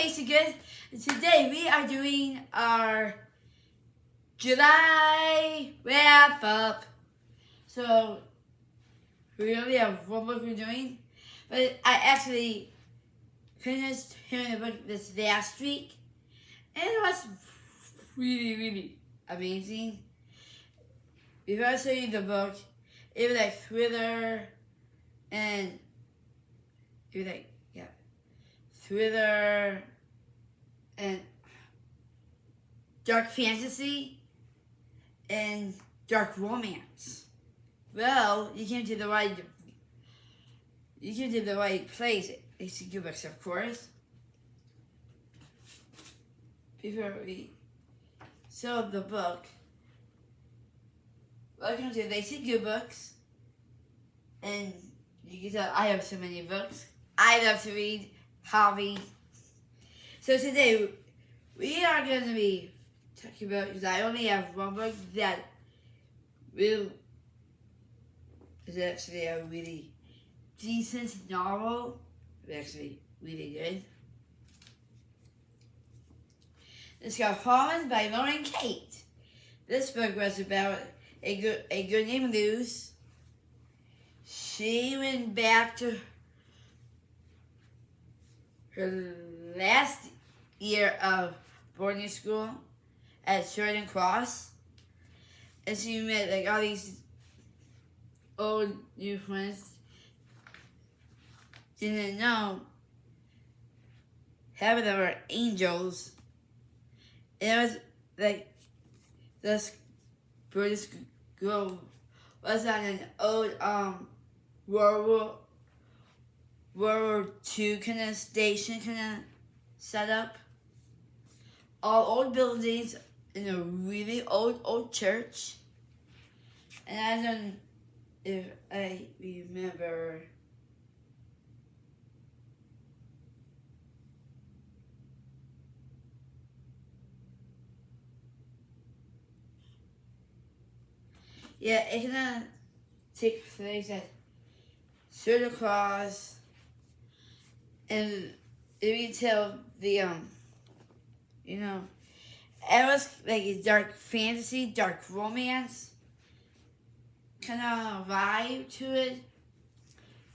Lacey Good. Today we are doing our July wrap up. So we only have one book we're doing, but I actually finished hearing the book this last week, and it was really amazing. Before I show you the book, it was like thriller, and it was like thriller and dark fantasy and dark romance. Well, you came to the right place. LaceyGoodBooks, of course. Before we show the book, welcome to LaceyGoodBooks. And you can tell I have so many books. I love to read, hobby. So today we are going to be talking about, because I only have one book that is actually a really decent novel. It's actually really good. It's called Fallen by Lauren Kate. This book was about a girl named Luz. She went back to her last year of boarding school at Sheridan Cross, and she met like all these old new friends. Didn't know half of them were angels. And it was like this boarding school was on an old World War II kind of station kind of set up. All old buildings in a really old church. And I don't know if I remember. Yeah, it kind of takes place at Sheridan Cross. And if you tell the, it was like a dark fantasy, dark romance kind of vibe to it,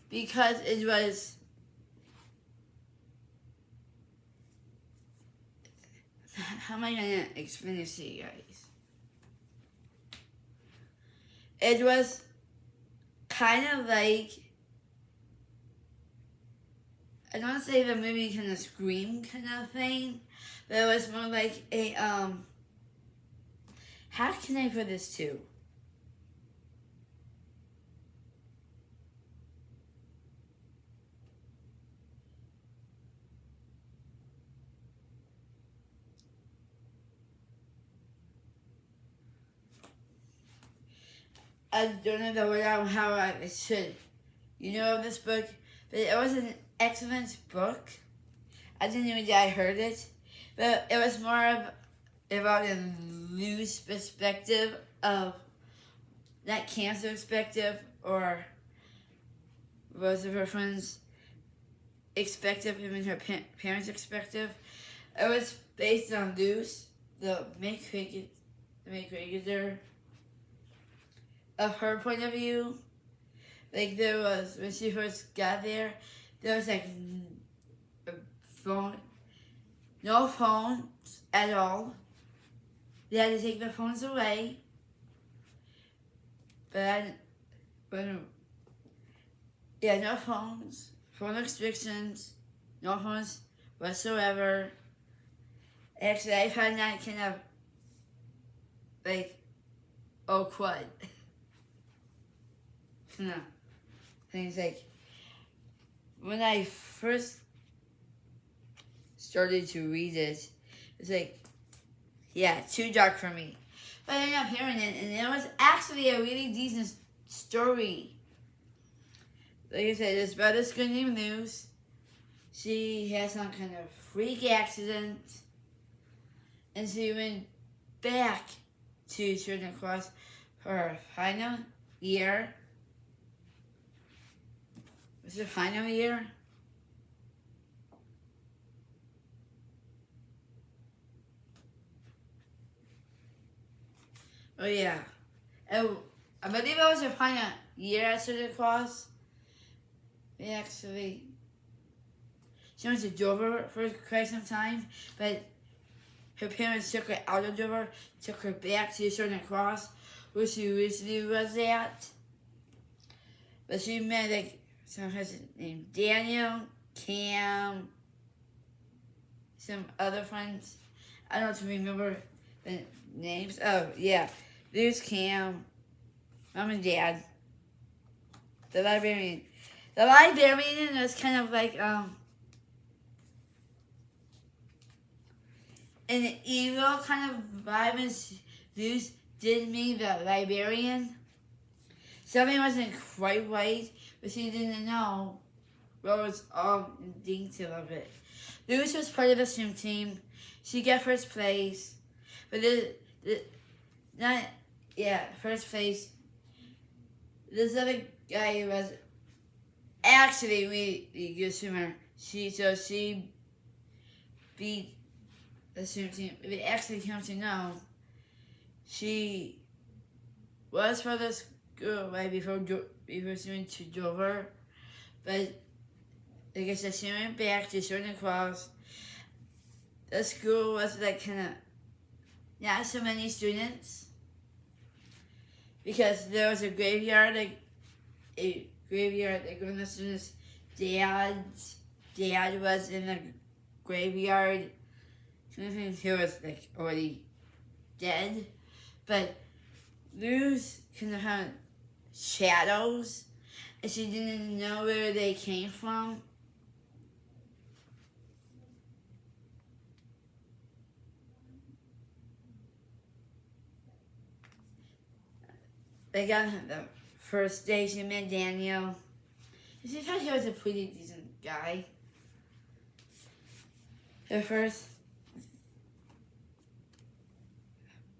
because it was, how am I going to explain this to you guys? It was kind of like, I don't want to say the movie kind of Scream kind of thing, but it was more like a, how can I put this too? I don't know the word out how I should. You know this book, but it was an excellent book. I didn't even I heard it, but it was more of about a loose perspective of not cancer perspective or most of her friends' perspective, even her parents' perspective. It was based on Luz, the main cricketer, of her point of view. Like there was, when she first got there was like no phones at all. They had to take the phones away. But no phones, phone restrictions, no phones whatsoever. Actually, I find that kind of like, oh crud. No. Things like, when I first started to read it, it's like, yeah, too dark for me. But I ended up hearing it, and it was actually a really decent story. Like I said, it's about this girl named Luz. She had some kind of freak accident, and she went back to Sheridan Cross for her final year. Was it final year? Oh yeah. And I believe I was upon a year after the cross. We actually, she went to Dover for quite some time, but her parents took her out of Dover, took her back to the Southern Cross, where she originally was at. But she met like some person named Daniel, Cam, some other friends. I don't remember the names. Oh yeah, there's Cam, Mom and Dad, the librarian. The librarian was kind of like an evil kind of vibe, and Zeus did me the librarian. Something wasn't quite right, but she didn't know what was all in detail of it. Lewis was part of the swim team. She got first place, but first place. This other guy was actually really good swimmer. She beat the swim team. But it actually came to know she was for the school right before swimming to Dover, but I guess she went back to Southern Cross. The school was like kind of not so many students because there was a graveyard, like one of the students' dad was in the graveyard. He was like already dead, but Luz kind of had shadows, and she didn't know where they came from. They got the first day she met Daniel. She thought he was a pretty decent guy. At first.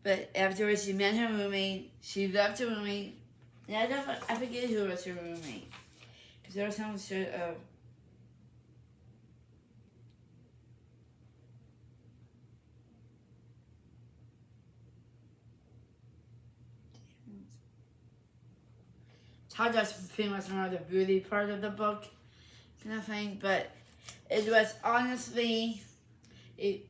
But afterwards she met her roommate. She loved her roommate. And I forget who was her roommate. Because there was some sort of that's pretty much more of the beauty part of the book, kind of thing. But it was honestly, like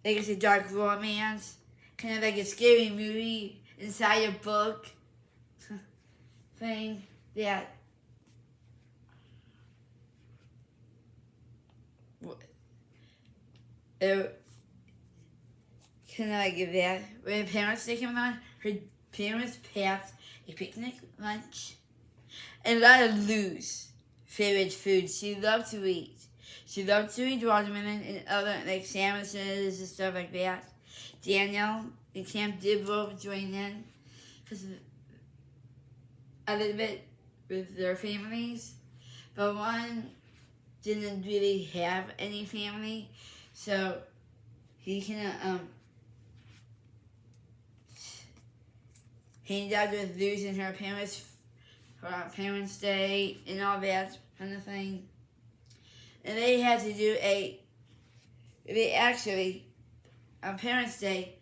it's a dark romance, kind of like a scary movie inside a book thing that it kind of like that. When her parents take him on, her parents packed a picnic lunch and a lot of Lou's favorite food. She loved to eat. She loved to eat watermelon and other like sandwiches and stuff like that. Daniel and Cam did both join in because a little bit with their families, but one didn't really have any family, so he kind of hanged out with Luz and her parents for Parents' Day and all that kind of thing. And they had to do on Parents' Day,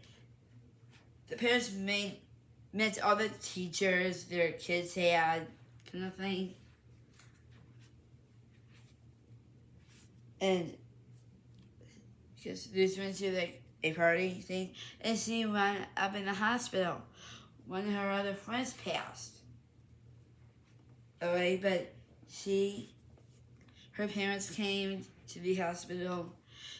the parents met all the teachers their kids had, kind of thing. And because Luz went to like a party thing, and she wound up in the hospital. One of her other friends passed away, but her parents came to the hospital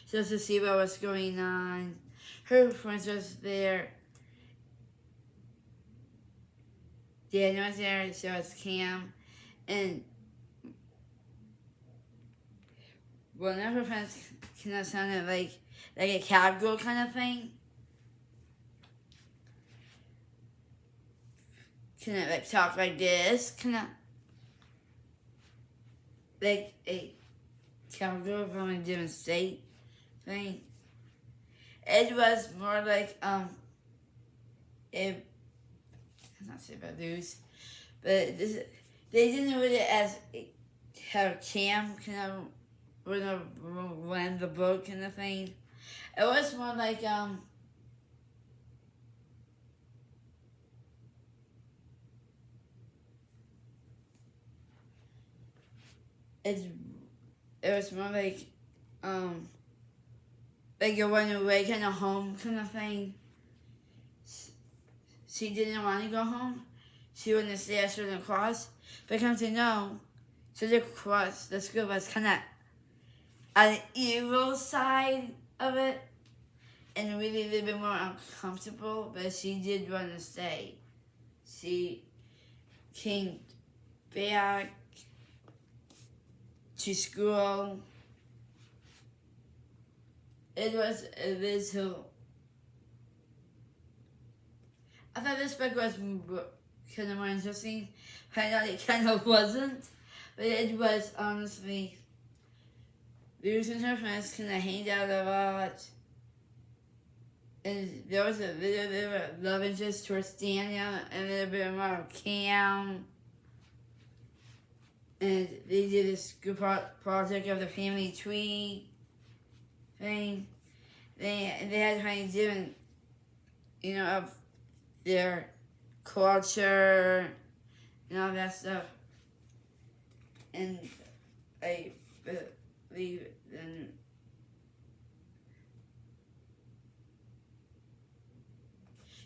just to see what was going on. Her friends was there. Daniel was there, so was Cam, and one of her friends kind of sounded like a cowgirl kind of thing. Kind of like talk like this, kind of like a cowgirl from a different state thing. It was more like I'm not saying about Luz, but they didn't read it as how Cam kind of would have run the book kind of thing. It was more like it was more like a runaway kind of home kind of thing. She didn't want to go home. She wanted to stay at certain cross. But come to know, so the cross, the school was kind of on the evil side of it. And really a little bit more uncomfortable. But she did want to stay. She came back to school. It was a little. I thought this book was kind of more interesting. I thought it kind of wasn't, but it was honestly. Luz and her friends kind of hanged out a lot, and there was a little bit of love interest towards Daniel, and a little bit more of Cam. And they did this group project of the family tree thing. They had kind of different, of their culture and all that stuff. And I believe in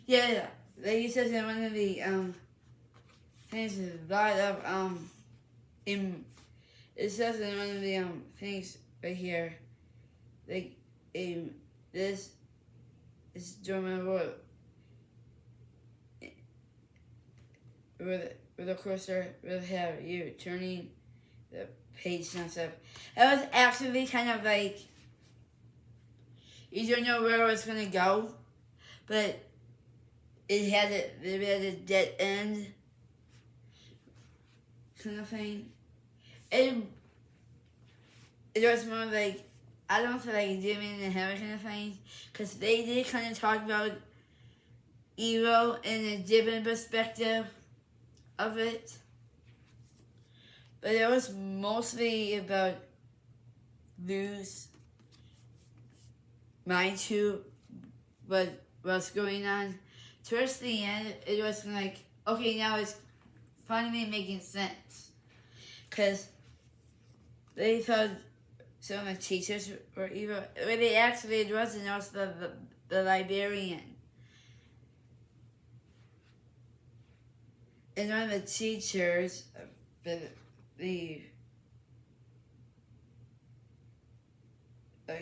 like you said in one of the things, a lot of it says in one of the things right here, like this is German word with the cursor will have you turning the page and stuff. It was actually kind of like you don't know where it was gonna go, but it had a dead end kind of thing. It was more like, I don't feel like Demon and Heaven kind of thing, because they did kind of talk about evil in a different perspective of it. But it was mostly about Luz, mind too, what's going on. Towards the end, it was like, okay, now it's finally making sense. Because they thought some of the teachers were evil. But they actually, it wasn't. It was the librarian. And one of the teachers,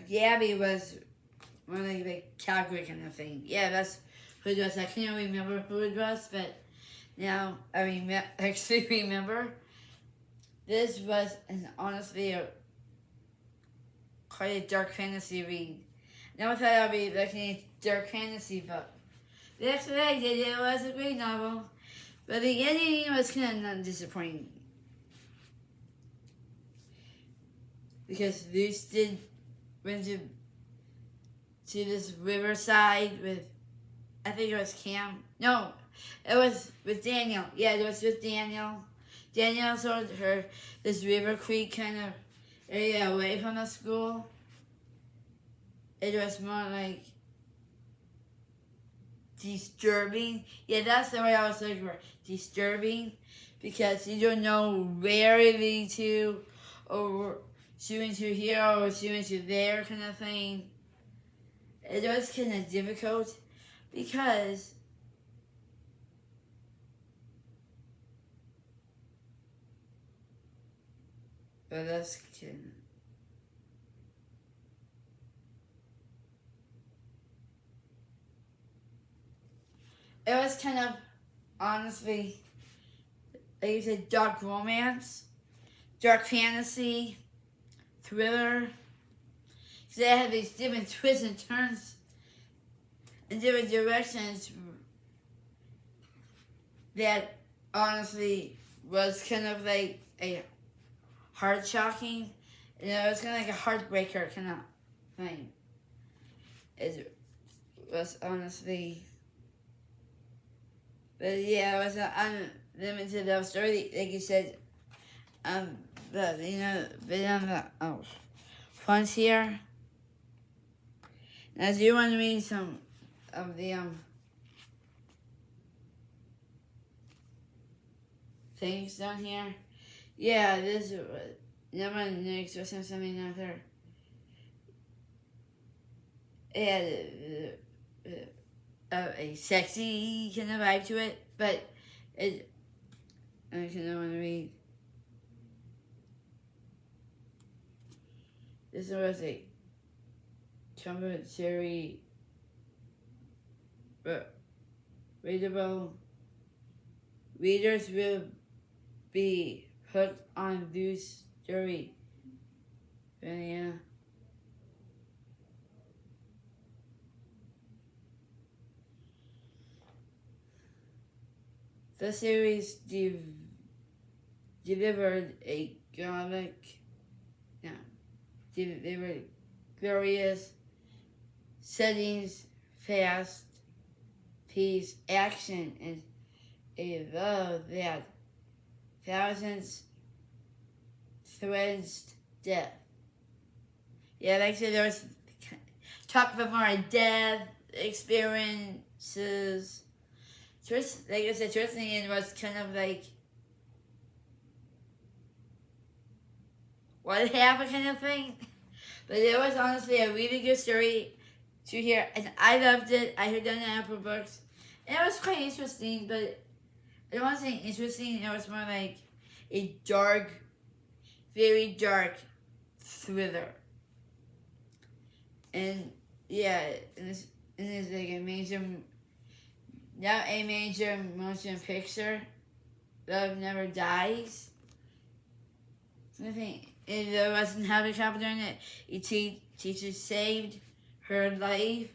Gabby was one of the Calgary kind of thing. Yeah, that's who it was. I can't remember who it was, but now I actually remember. This was honestly quite a dark fantasy read. Never thought I'd be looking at a dark fantasy book. That's what I did. It was a great novel, but the ending was kind of disappointing. Because Luz went to this riverside with, I think it was Cam. No, it was with Daniel. Yeah, it was with Daniel. Daniel told her this River Creek kind of area away from the school. It was more like disturbing. Yeah, that's the way I was looking for. Disturbing. Because you don't know where it leads to, or she went to here, or she went to there kind of thing. It was kind of difficult because but that's kidding. It was kind of, honestly, like you said, dark romance, dark fantasy, thriller. Because they had these different twists and turns in different directions that honestly was kind of like a heart shocking, and it was kind of like a heartbreaker kind of thing. It was honestly, but yeah, it was an unlimited love story, like you said. But been on the frontier. Now, do you want to read some of the things down here? Yeah, this is what next or something after. It had a sexy kind of vibe to it, but I don't want to read. This was a commentary, but readable. Readers will be hooked on this story. Yeah. The series delivered a delivered glorious settings, fast paced action, and a love that thousands threads depth. Yeah, like I said, there was talk about more death experiences. Towards, like I said, towards the end was kind of like what happened kind of thing. But it was honestly a really good story to hear, and I loved it. I heard it on Apple Books, and it was quite interesting. But I don't want to say interesting. It was more like a dark, very dark thriller. And yeah, and it's like a major, not a major motion picture. Love Never Dies. Something. If there wasn't helicopter in it, a teacher saved her life,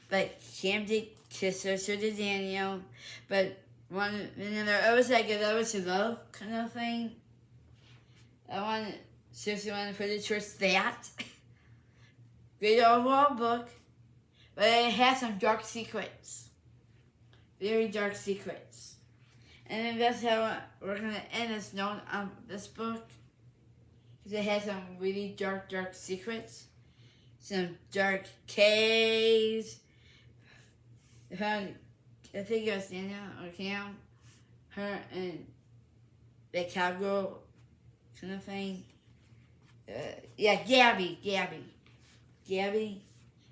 but Cam did kiss her, so did Daniel. But it was like a love to love kind of thing. Seriously wanted to put it towards that. Great overall book, but it has some dark secrets. Very dark secrets. And then that's how we're going to end this note on this book. Because it has some really dark secrets. Some dark caves. I think it was Daniel or Cam. Her and the cowgirl kind of thing. Gabby.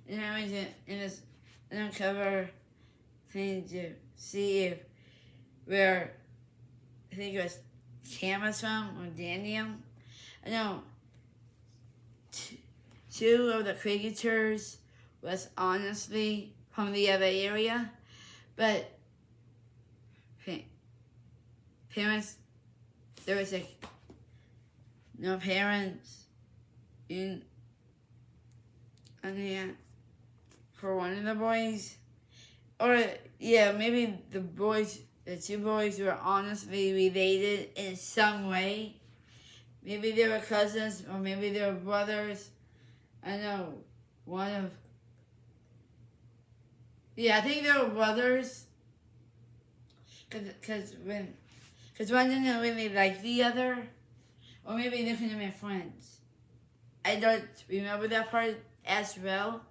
And I went in this uncover thing to see if where I think it was Cam was from or Daniel. I know two of the cricketers was honestly from the other area, but parents, there was like no parents in there for one of the boys. Or yeah, maybe the two boys were honestly related in some way. Maybe they were cousins, or maybe they were brothers. I know I think they were brothers. Because one didn't really like the other, or maybe they couldn't have been friends. I don't remember that part as well,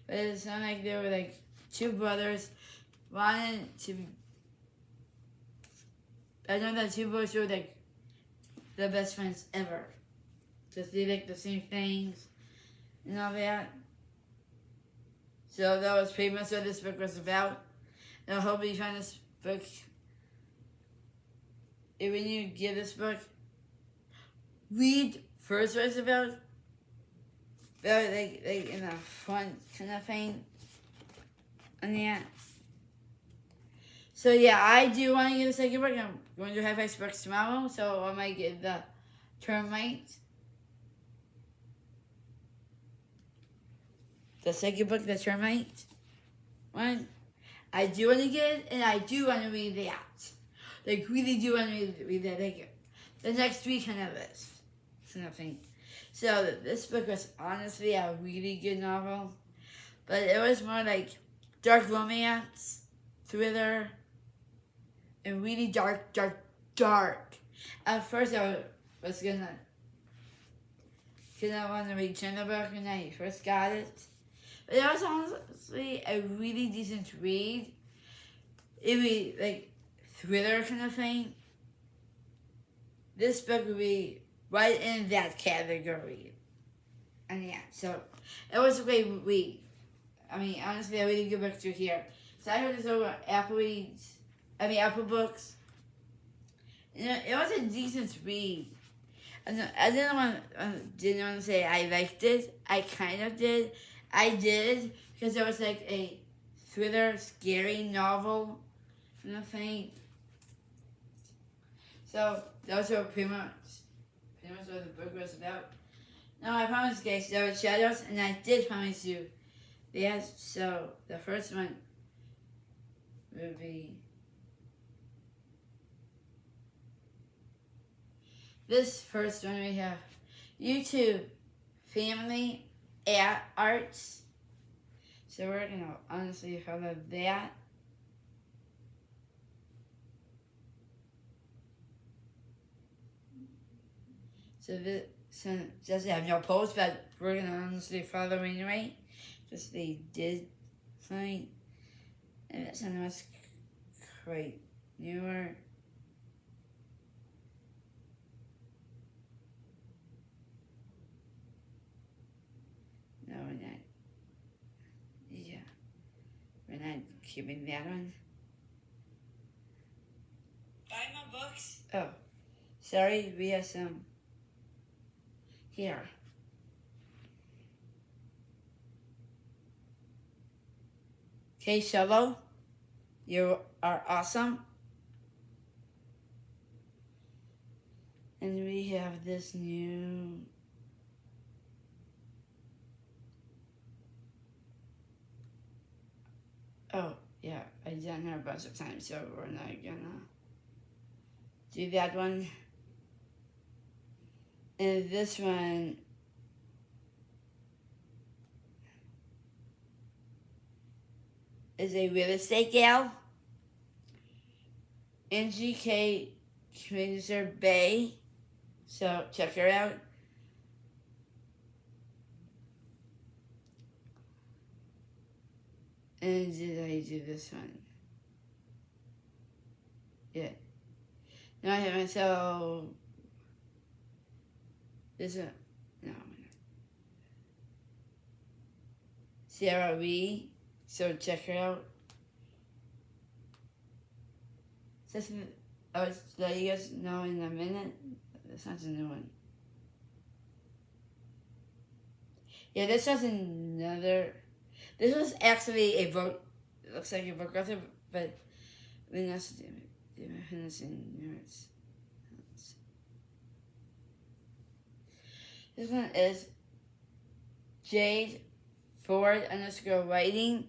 but it sounded like they were like two brothers wanted to. I know that two boys were like the best friends ever, because they like the same things and all that. So that was pretty much what this book was about. And I hope you find this book. And when you get this book, read first what it's about. Like in a fun kind of thing. And yeah. So yeah, I do want to get the second book. I'm going to have my books tomorrow, so I might get the termite. The second book, the termite one. I do want to get it, and I do want to read that. Like, really do want to read that. Like, the next week kind of list. Kind of thing. So this book was honestly a really good novel, but it was more like dark romance, thriller, and really dark. At first I was gonna want to read the book when I first got it, but it was honestly a really decent read. It was like thriller kind of thing. This book would be right in that category. And yeah, so it was a great week. I mean, honestly, a really good book to hear. So I heard this over Apple Books. You know, it was a decent read. I didn't want to say I liked it. I kind of did. I did because it was like a thriller, scary novel kind of thing. So those were pretty much what the book was about. Now I promised you guys there were shadows, and I did promise you. Yes, so the first one would be this first one. We have YouTube Family Arts. So we're gonna honestly follow that. So this doesn't have no post, but we're gonna honestly follow anyway. Just they did something, and this one was quite newer. No, we're not. Yeah, we're not keeping that one. Buy my books. Oh, sorry, we have some here. Okay, Shello, you are awesome. And we have this new yeah, I've done her a bunch of times, so we're not gonna do that one. And this one is a real estate gal. NGK Commander Bay. So check her out. And did I do this one? Yeah. No, I haven't. So this one, no. Sarah Lee. So check her out. I was let you guys know in a minute. This one's a new one. Yeah, this was another. This was actually a book. It looks like a book author, but Vanessa Nerds. This one is Jade Ford _ writing.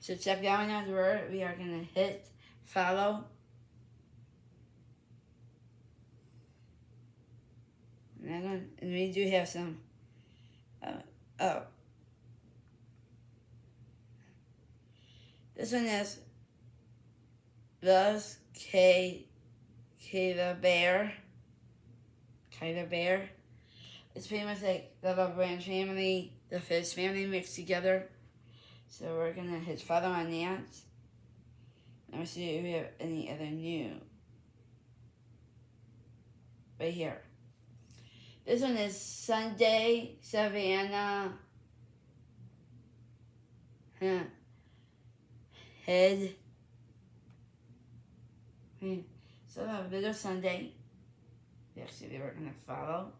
So check that one out. Where we are gonna hit follow. And we do have some. This one is the Kyla Bear. It's pretty much like the Love Branch family, the Fish family mixed together. So we're gonna hit follow on that. Let me see if we have any other new. Right here. This one is Sunday Savannah Head. So a bit of Sunday. Actually, we're gonna follow.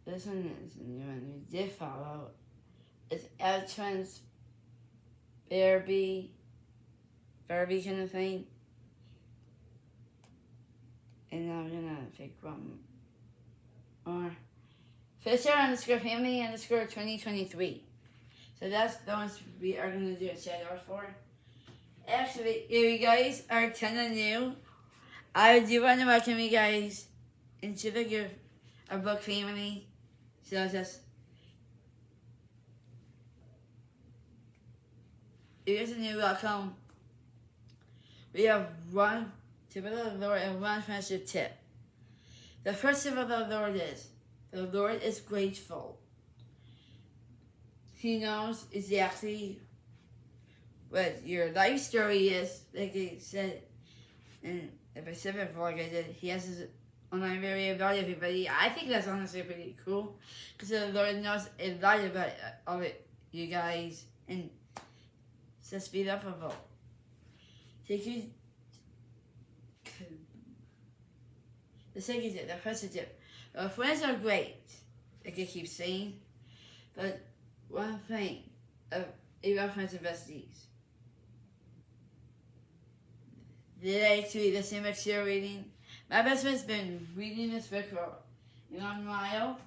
This one is a new one we did follow. It's Eltrans Barbie kind of thing. And now I'm gonna pick one more. Fisher _ family _ 2023. So that's the ones we are gonna do a shout out for. Actually, if you guys are kind of new, I do want to welcome you guys into our book family. So just if you're new, welcome. We have one tip of the Lord and one friendship tip. The first tip of the Lord is, the Lord is grateful. He knows exactly what your life story is. Like I said, in the Pacific vlog I did, he has his online video about everybody. I think that's honestly pretty cool, because the Lord knows a lot about all of you guys, and to speed up a vote. Take you. The second tip, the first tip. Friends are great, like I keep saying, but one thing about friends and besties. They like to read the same books you're reading. My best friend's been reading this book for a long while.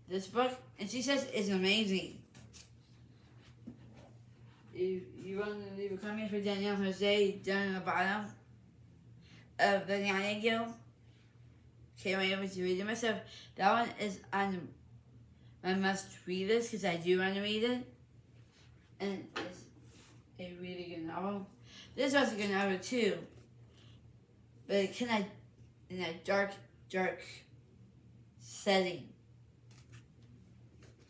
This book, and she says it's amazing. You want to leave a comment for Danielle Jose down in the bottom of the Nightingale. Can't wait to read it myself. That one is on my must read list because I do want to read it. And it's a really good novel. This was a good novel too. But it kind of in a dark setting.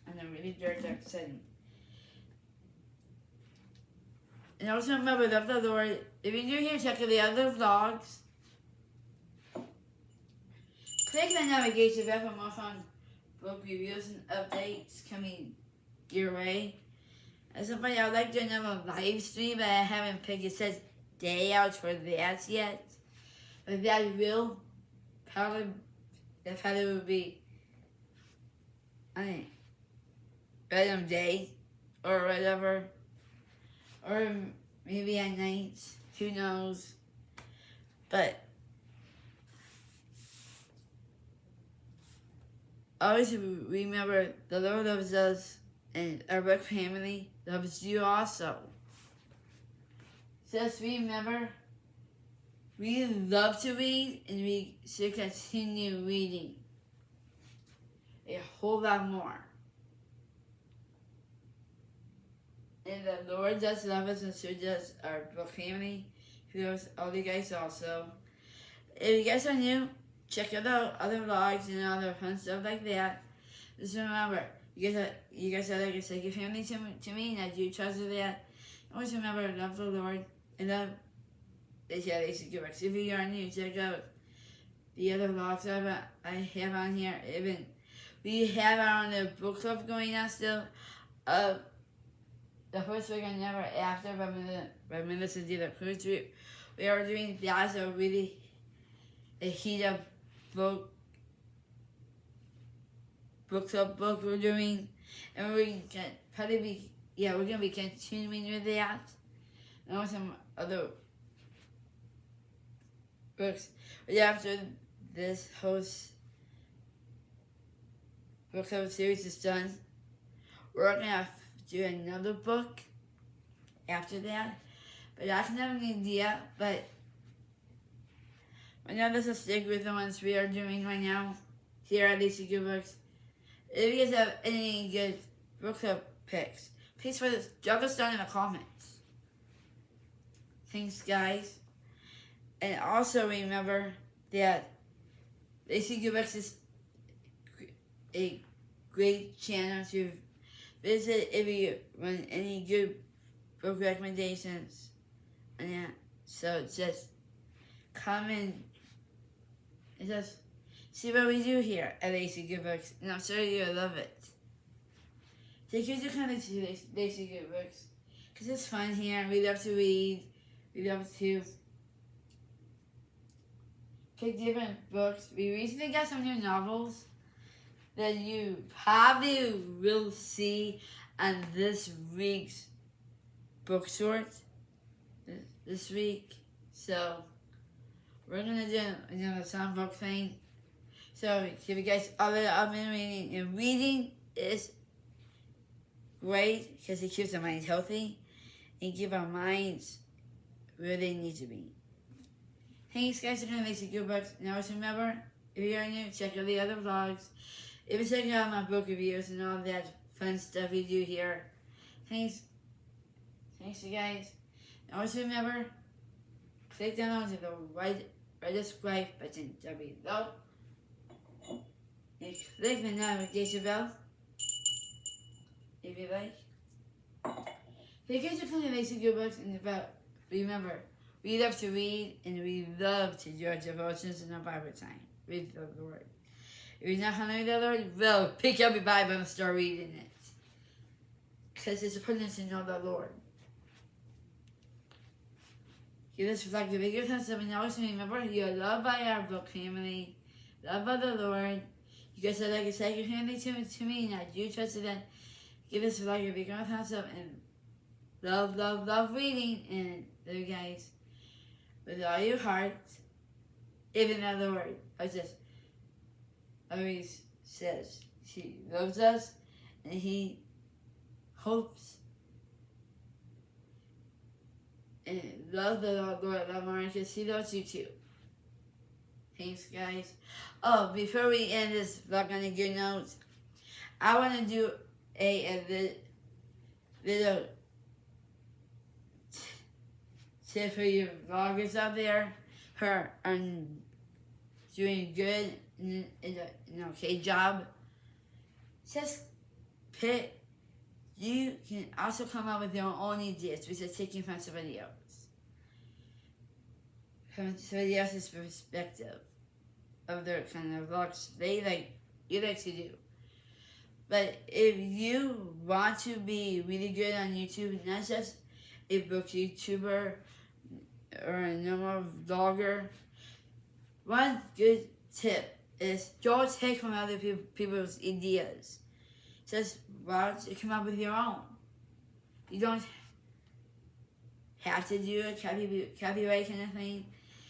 In a really dark setting. And also remember, love the Lord. If you're new here, check out the other vlogs. Click the navigation bar for more fun book reviews and updates coming your way. As somebody, I would like to do another live stream, but I haven't picked it says day out for that yet. But that will probably would be, random day or whatever. Or maybe at night, who knows. But always remember, the Lord loves us, and our book family loves you also. Just remember, we love to read, and we should continue reading a whole lot more. And the Lord does love us, and so does our book family. He loves all you guys also. If you guys are new, check out the other vlogs and other fun stuff like that. Just remember, you guys are like a second family to me, and I do trust you that. Always remember, love the Lord, and love LaceyGoodBooks. If you are new, check out the other vlogs I have on here. Even we have our own book club going on still. The first week and never after by Melissa did a cruise trip. We are doing that, so really a heat up book club book we're doing, and we can probably we're gonna be continuing with that, and also some other books. But after this host book club series is done, we're gonna do another book after that, but I can have an idea. But right now, let's just stick with the ones we are doing right now here at LaceyGoodBooks. If you guys have any good book club picks, please drop us down in the comments. Thanks, guys. And also remember that LaceyGoodBooks is a great channel to visit if you want any good book recommendations. And yeah, so just comment and just see what we do here at LaceyGoodBooks, and I'm sure you'll love it. Take you to come to LaceyGoodBooks, because it's fun here. We love to read. We love to pick different books. We recently got some new novels that you probably will see on this week's book sort this week. So we're gonna do another songbook thing. So if you guys all that up in reading, and reading is great because it keeps our minds healthy and keep our minds where they need to be. Thanks, guys, for coming to LaceyGoodBooks. And always remember, if you're new, check out the other vlogs. If you check out my book reviews and all that fun stuff we do here. Thanks, you guys. And always remember, click down onto the right subscribe button down below. And click the notification bell if you like. Thank you for coming to LaceyGoodBooks, and remember, We love to read, and we love to do our devotions in our Bible time. Read the Lord. If you're not hungry with the Lord, well, pick up your Bible and start reading it. Because it's important to know the Lord. Give us like the bigger sense of always remember you're loved by our book family, loved by the Lord. You guys are like a second family to me, and I do trust that. Give us like a bigger thumbs up and love reading, and love you guys with all your heart. Even though the Lord always says He loves us, and He hopes and love the Lord, love Maria, because He loves you too. Thanks, guys. Oh, before we end this vlog on a good note, I want to do a little tip for you vloggers out there who are doing good in an okay job. Just pick. You can also come up with your own ideas, which is taking from somebody else. From somebody else's perspective of their kind of vlogs you like to do. But if you want to be really good on YouTube, not just a book YouTuber or a normal vlogger, one good tip is don't take from other people's ideas. Just come up with your own. You don't have to do a copyright kind of thing.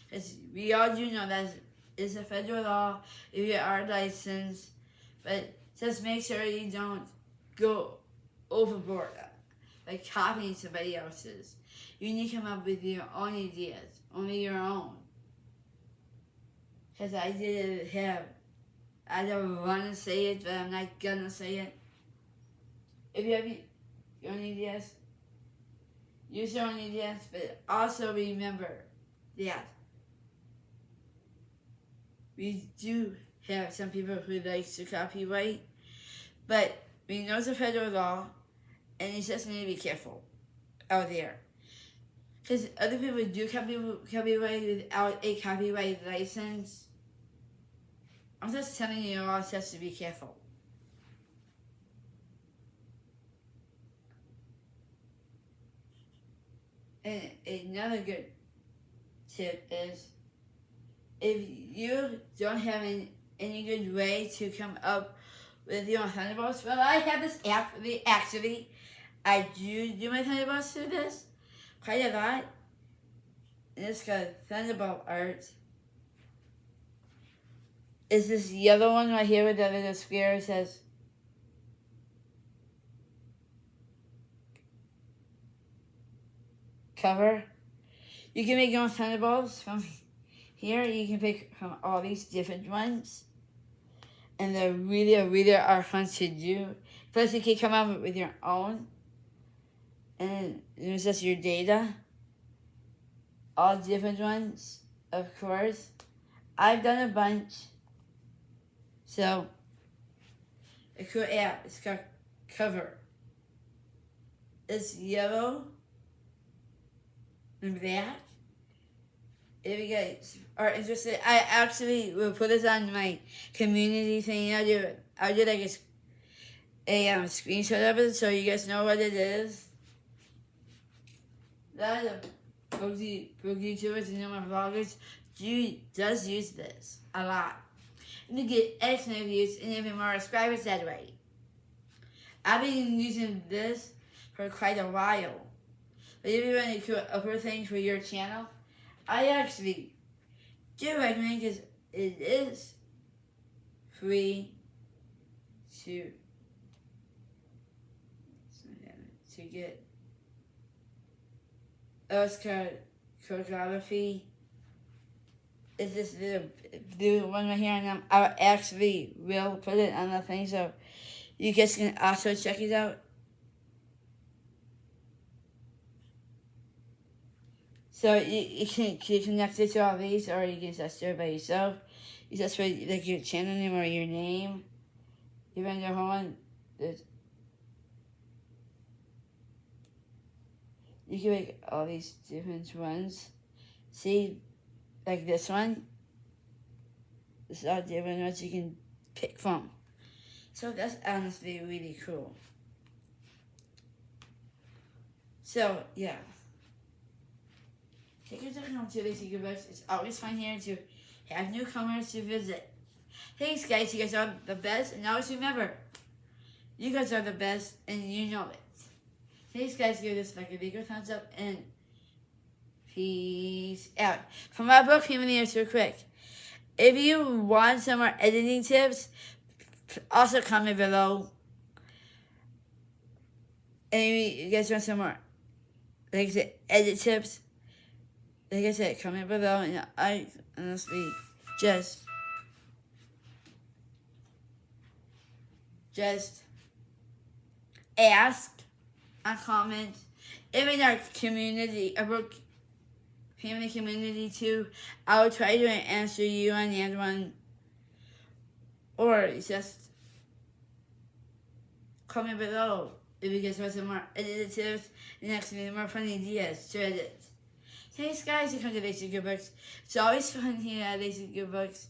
Because we all do know that it's a federal law if you are licensed. But just make sure you don't go overboard like copying somebody else's. You need to come up with your own ideas, only your own. Because I don't want to say it, but I'm not gonna say it. If you have your own ideas, use your own ideas, but also remember that we do have some people who like to copyright, but we know it's a federal law, and you just need to be careful out there. Because other people do copyright without a copyright license. I'm just telling you all just to be careful. And another good tip is, if you don't have any good way to come up with your Thunderbolts, well, I have this app. Actually, I do my Thunderbolts through this quite a lot. And it's got Thunderbolt art. It's this yellow one right here with the little square. It says cover. You can make your own Thunderbolts from here. You can pick from all these different ones, and they really are fun to do. Plus, you can come up with your own, and it's just your data. All different ones, of course. I've done a bunch. So, a cool app. It's got cover. It's yellow and black. If you guys are interested, I actually will put this on my community thing. I'll do like a screenshot of it so you guys know what it is. A lot of book YouTubers and my vloggers does use this a lot. And you get excellent views and even more subscribers that way. I've been using this for quite a while. But if you want to upload things for your channel, I actually do recommend, because it is free to get. Oh, it's called choreography. It's this little blue one right here, and I actually will put it on the thing so you guys can also check it out. So you can connect it to all these, or you can just do it by yourself. You just put like your channel name or your name. You run your home. You can make all these different ones. See, like this one. This is all different ones you can pick from. So that's honestly really cool. So, yeah. Take your time to LaceyGoodBooks. It's always fun here to have newcomers to visit. Thanks, guys. You guys are the best. And always remember, you guys are the best, and you know it. Thanks, guys. Give this like a big thumbs up, and peace out. For my book, Human real quick. If you want some more editing tips, also comment below. And you guys want some more, like I said, edit tips, like I said, comment below. And I honestly just ask a comment. Even our community, our book family community too, I will try to answer you on the other one. Or just comment below if you guys want some more edited tips and actually more funny ideas to edit. Thanks, guys, to come to LaceyGoodBooks. It's always fun here at LaceyGoodBooks.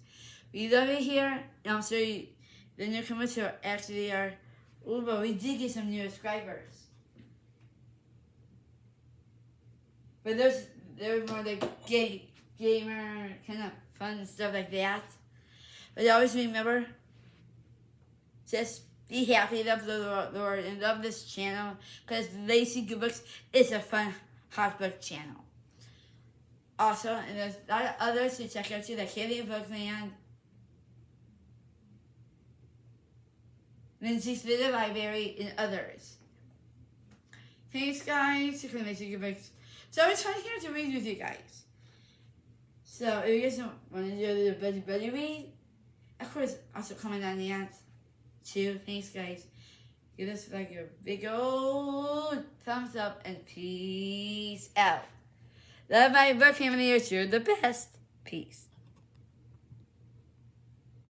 We love it here, and I'm sure the newcomers actually are. Oh, but we did get some new subscribers. But they're more like gamer, kind of fun stuff like that. But always remember, just be happy, love the Lord, and love this channel, because LaceyGoodBooks is a fun hot book channel. Also, and there's a lot of others to check out too, like Haley Bookman, Lindsay's Video Library, and others. Thanks, guys, for LaceyGoodBooks. It's always fun here to read with you guys. So, if you guys don't want to do a little buddy read, of course, also comment on the ads too. Thanks, guys. Give us like a big old thumbs up, and peace out. Love my book family. You're the best. Peace.